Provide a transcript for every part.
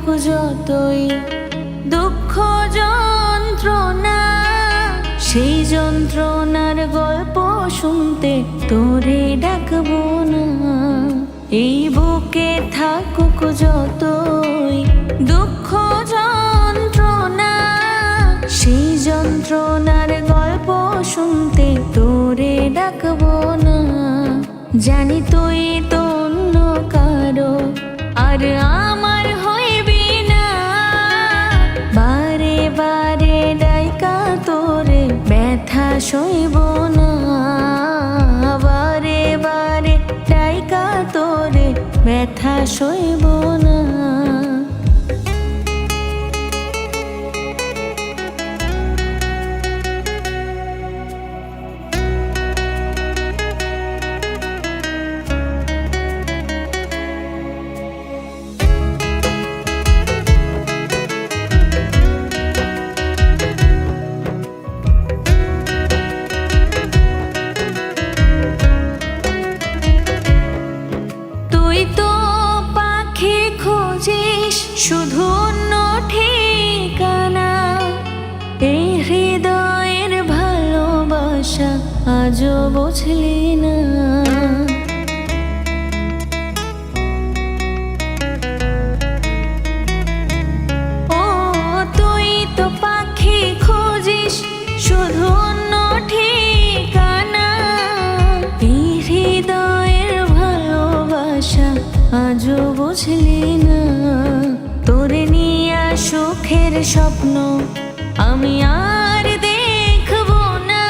থাকুক যতই দুঃখ যন্ত্রণা, সেই যন্ত্রণার গল্প শুনতে তোরে ডাকবো না। এই বুকে থাকুক যতই দুঃখ যন্ত্রণা, সেই যন্ত্রণার গল্প শুনতে তোরে ডাকবো না। জানি তুই তো অন্য কারো আর আমার হইবি না, বারে বারে ডাইকা তোরে ব্যথা সইব না, বারে বারে ডাইকা তোরে ব্যথা সইব না। শুধু অন্য ঠিকানা, এই হৃদয়ের ভালোবাসা আজও বুঝলি না। ও তুই তো পাখি খুঁজিস শুধু অন্য ঠিকানা, এই হৃদয়ের ভালোবাসা আজও বুঝলি না। তোরে নিয়া সুখের স্বপ্ন আমি আর দেখব না,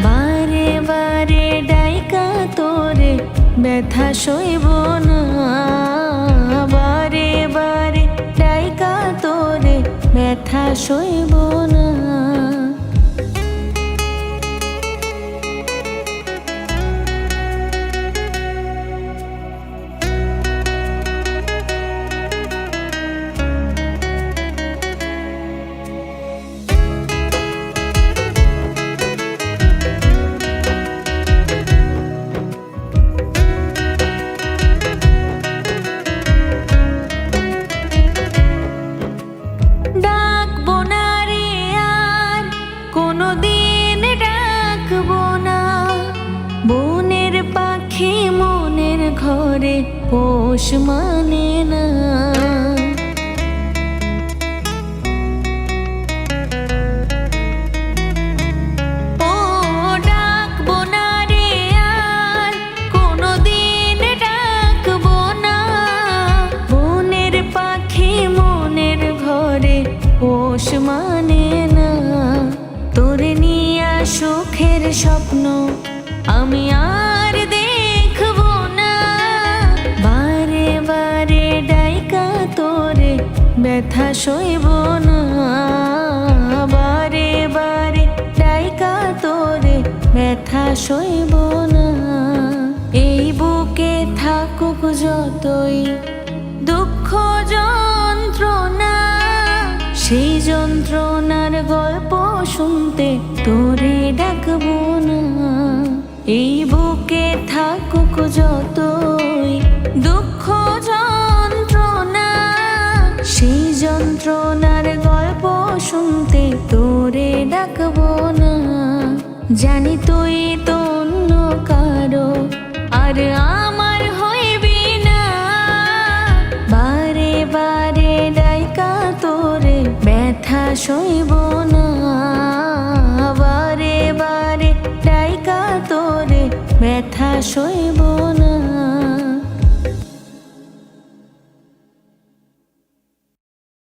বারে বারে ডাইকা তোরে ব্যথা সইব না, বারে বারে ডাইকা তোরে ব্যথা সইব না। ডাকবো না রে আর কোনোদিন ডাকবো না, বনের পাখি মনের ঘরে পোষ মানে না। ও ডাকবো না রে আর কোনোদিন ডাকবো না, বনের পাখি মনের ঘরে পোষ মানে না। তোরে নিয়া সুখের স্বপ্ন আমি আর দেখব না, বারে বারে ডাইকা তোরে ব্যথা সইব না, বারে বারে ডাইকা তোরে ব্যথা সইব না। এই বুকে থাকুক যতই দুঃখ যন্ত্রণা, সেই যন্ত্রণার গল্প শুনতে তোরে ডাকবো না। এই বুকে থাকুক যতই দুঃখ যন্ত্রণা, সেই যন্ত্রণার গল্প শুনতে তোরে ডাকবো না। জানি তুই তো অন্য কারো আর আমার হইবি না, বারে বারে ডাইকা তোরে ব্যথা সইব না, বারে বারে ডাইকা তোরে ব্যথা সইব